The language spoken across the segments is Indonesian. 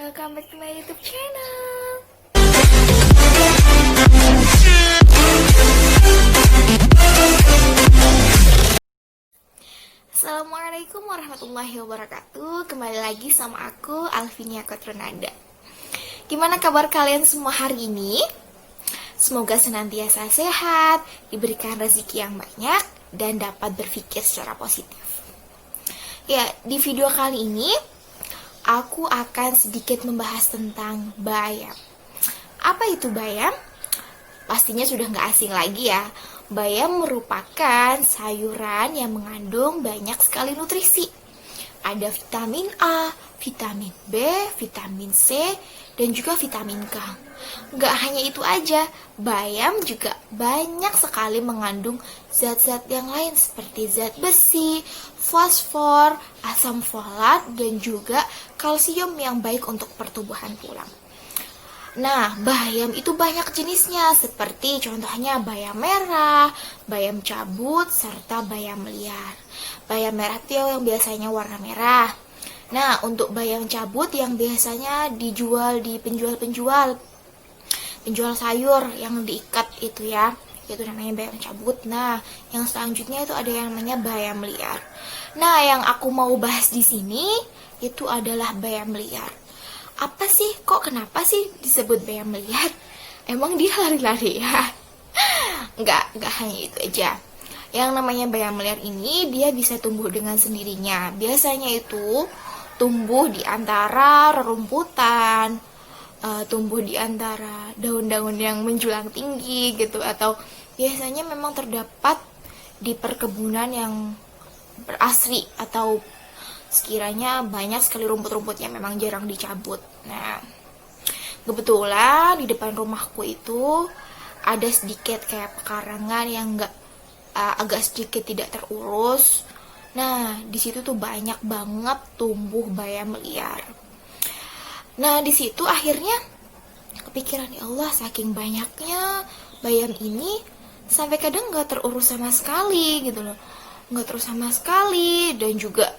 welcome back to my YouTube channel. Assalamualaikum warahmatullahi wabarakatuh. Kembali lagi sama aku, Alvinia Kotronada. Gimana kabar kalian semua hari ini? Semoga senantiasa sehat, diberikan rezeki yang banyak, dan dapat berpikir secara positif. Ya, di video kali ini aku akan sedikit membahas tentang bayam. Apa itu bayam? Pastinya sudah nggak asing lagi ya. Bayam merupakan sayuran yang mengandung banyak sekali nutrisi. Ada vitamin A, vitamin B, vitamin C, dan juga vitamin K. Nggak hanya itu aja, bayam juga banyak sekali mengandung zat-zat yang lain seperti zat besi, fosfor, asam folat, dan juga kalsium yang baik untuk pertumbuhan tulang. Nah, bayam itu banyak jenisnya, seperti contohnya bayam merah, bayam cabut, serta bayam liar. Bayam merah itu yang biasanya warna merah. Nah, untuk bayam cabut yang biasanya dijual di penjual sayur yang diikat itu ya, itu namanya bayam cabut. Nah, yang selanjutnya itu ada yang namanya bayam liar. Nah, yang aku mau bahas di sini itu adalah bayam liar. Apa sih? Kenapa sih disebut bayam liar? Emang dia lari-lari ya? Enggak hanya itu aja. Yang namanya bayam liar ini dia bisa tumbuh dengan sendirinya. Biasanya itu tumbuh di antara rerumputan, tumbuh di antara daun-daun yang menjulang tinggi gitu, atau biasanya memang terdapat di perkebunan yang berasri atau sekiranya banyak sekali rumput-rumput yang memang jarang dicabut. Nah, kebetulan di depan rumahku itu ada sedikit kayak pekarangan yang agak sedikit tidak terurus. Nah, di situ tuh banyak banget tumbuh bayam liar. Nah, di situ akhirnya kepikiran, ya Allah, saking banyaknya bayam ini sampai kadang nggak terurus sama sekali gitu loh, nggak terurus sama sekali, dan juga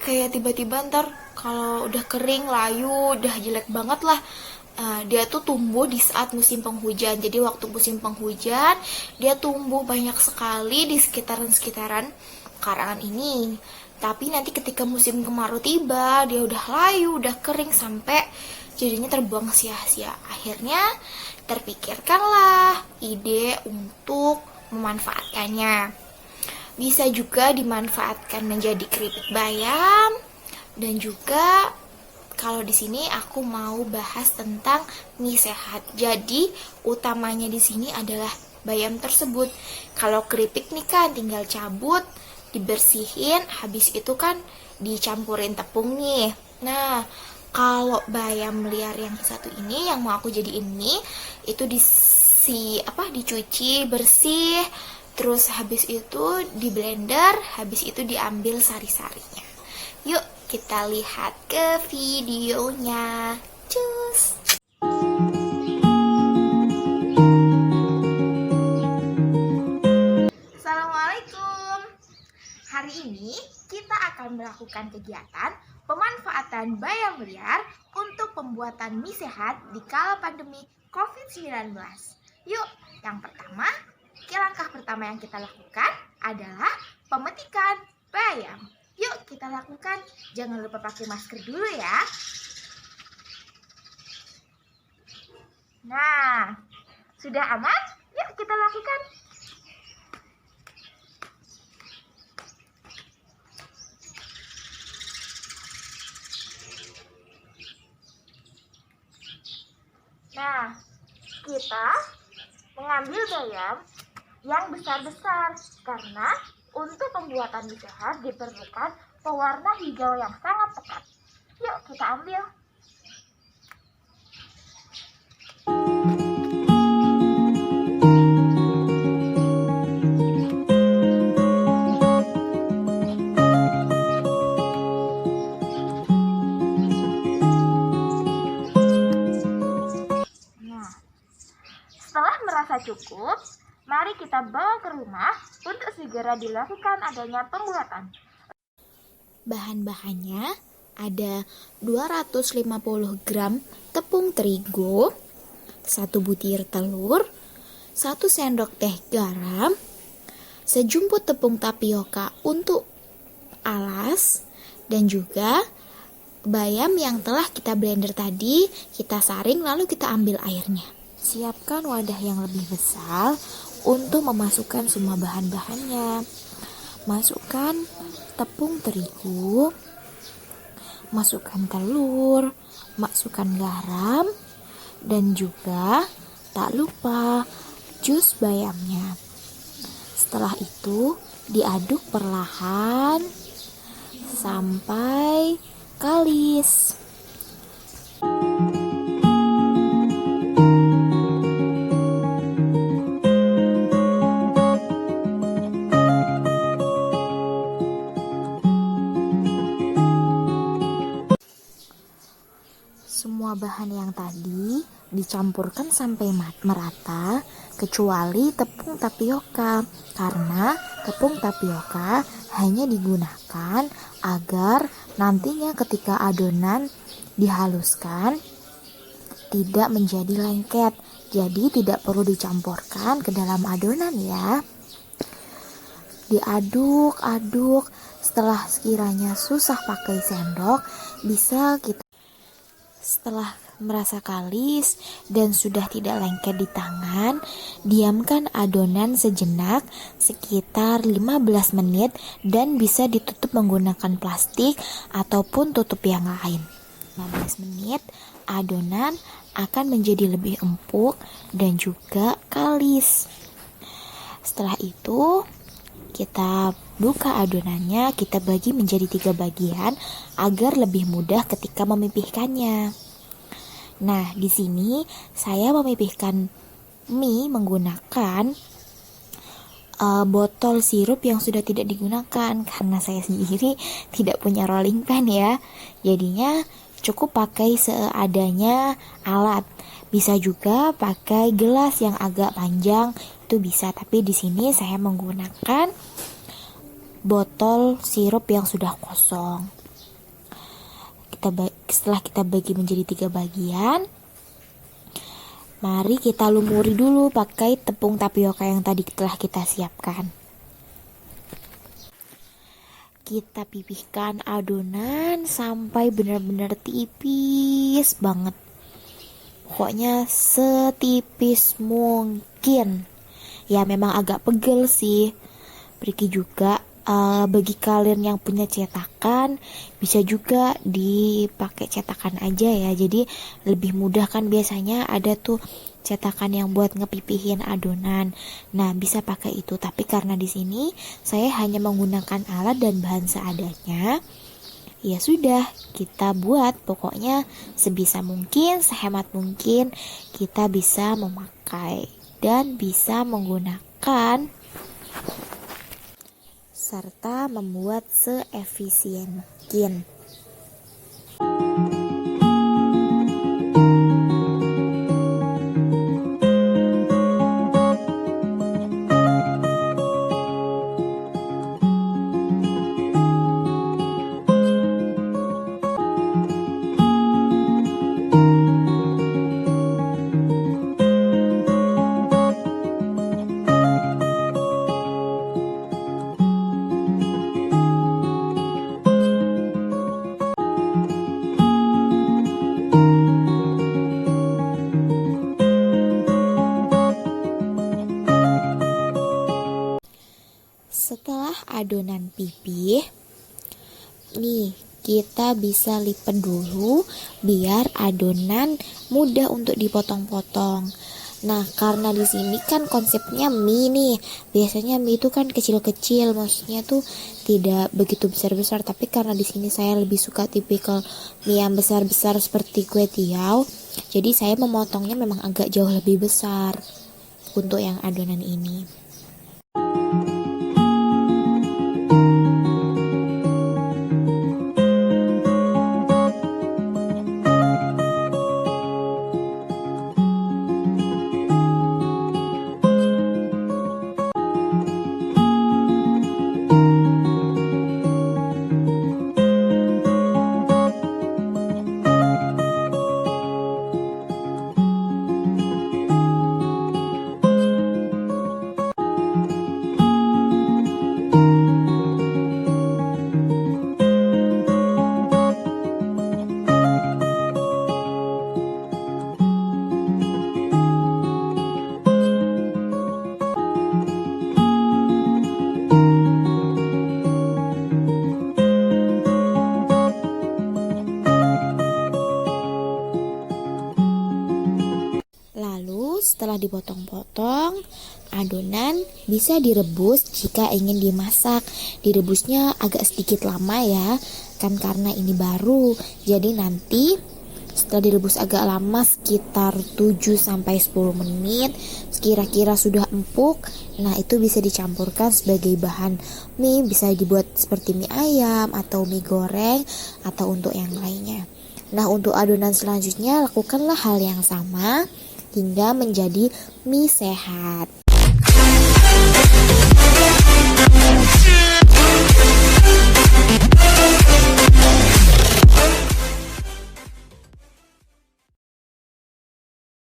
kayak tiba-tiba ntar kalau udah kering, layu, udah jelek banget lah. Dia tuh tumbuh di saat musim penghujan. Jadi waktu musim penghujan dia tumbuh banyak sekali di sekitaran karangan ini. Tapi nanti ketika musim kemarau tiba, dia udah layu, udah kering, sampai jadinya terbuang sia-sia. Akhirnya terpikirkanlah ide untuk memanfaatkannya. Bisa juga dimanfaatkan menjadi keripik bayam, dan juga kalau di sini aku mau bahas tentang mie sehat. Jadi utamanya di sini adalah bayam tersebut. Kalau keripik nih kan tinggal cabut, dibersihin, habis itu kan dicampurin tepung nih. Nah, kalau bayam liar yang satu ini yang mau aku jadiin mie, itu dicuci bersih, terus habis itu di blender, habis itu diambil sari-sarinya. Yuk kita lihat ke videonya. Cus. Assalamualaikum. Hari ini kita akan melakukan kegiatan pemanfaatan bayam liar untuk pembuatan mie sehat di kala pandemi COVID-19. Yuk, yang pertama, langkah pertama yang kita lakukan adalah pemetikan bayam. Yuk kita lakukan. Jangan lupa pakai masker dulu ya. Nah, sudah aman? Yuk kita lakukan. Nah, kita mengambil bayam yang besar-besar, karena untuk pembuatan mie sehat diperlukan pewarna hijau yang sangat pekat. Yuk kita ambil. Nah, setelah merasa cukup, mari kita bawa ke rumah untuk segera dilakukan adanya pembuatan. Bahan-bahannya Ada 250 gram tepung terigu, 1 butir telur, 1 sendok teh garam, sejumput tepung tapioka untuk alas, dan juga bayam yang telah kita blender tadi, kita saring lalu kita ambil airnya. Siapkan wadah yang lebih besar untuk memasukkan semua bahan-bahannya. Masukkan tepung terigu, masukkan telur, masukkan garam, dan juga tak lupa jus bayamnya. Setelah itu diaduk perlahan sampai kalis. Semua bahan yang tadi dicampurkan sampai merata kecuali tepung tapioka, karena tepung tapioka hanya digunakan agar nantinya ketika adonan dihaluskan tidak menjadi lengket. Jadi tidak perlu dicampurkan ke dalam adonan ya. Diaduk-aduk, setelah sekiranya susah pakai sendok, bisa kita. Setelah merasa kalis dan sudah tidak lengket di tangan, diamkan adonan sejenak sekitar 15 menit dan bisa ditutup menggunakan plastik ataupun tutup yang lain. 15 menit, adonan akan menjadi lebih empuk dan juga kalis. Setelah itu, kita buka adonannya, kita bagi menjadi 3 bagian agar lebih mudah ketika memipihkannya. Nah, di sini saya memipihkan mie menggunakan botol sirup yang sudah tidak digunakan karena saya sendiri tidak punya rolling pin ya. Jadinya cukup pakai seadanya alat. Bisa juga pakai gelas yang agak panjang, itu bisa, tapi di sini saya menggunakan botol sirup yang sudah kosong. Setelah kita bagi menjadi 3 bagian, mari kita lumuri dulu pakai tepung tapioka yang tadi telah kita siapkan. Kita pipihkan adonan sampai benar-benar tipis banget. Pokoknya setipis mungkin. Ya memang agak pegel sih. Pergi juga bagi kalian yang punya cetakan, bisa juga dipakai cetakan aja ya. Jadi lebih mudah kan, biasanya ada tuh cetakan yang buat ngepipihin adonan. Nah, bisa pakai itu. Tapi karena di sini saya hanya menggunakan alat dan bahan seadanya, ya sudah, kita buat. Pokoknya sebisa mungkin, sehemat mungkin kita bisa memakai dan bisa menggunakan serta membuat seefisien mungkin. Setelah adonan pipih, nih kita bisa lipat dulu biar adonan mudah untuk dipotong-potong. Nah, karena di sini kan konsepnya mie nih. Biasanya mie itu kan kecil-kecil, maksudnya tuh tidak begitu besar-besar, tapi karena di sini saya lebih suka tipikal mie yang besar-besar seperti kue tiaw. Jadi saya memotongnya memang agak jauh lebih besar untuk yang adonan ini. setelah dipotong-potong, adonan bisa direbus jika ingin dimasak. Direbusnya agak sedikit lama ya, kan karena ini baru. Jadi nanti setelah direbus agak lama sekitar 7-10 menit, kira-kira sudah empuk. Nah, itu bisa dicampurkan sebagai bahan mie, bisa dibuat seperti mie ayam atau mie goreng atau untuk yang lainnya. Nah, untuk adonan selanjutnya lakukanlah hal yang sama hingga menjadi mie sehat.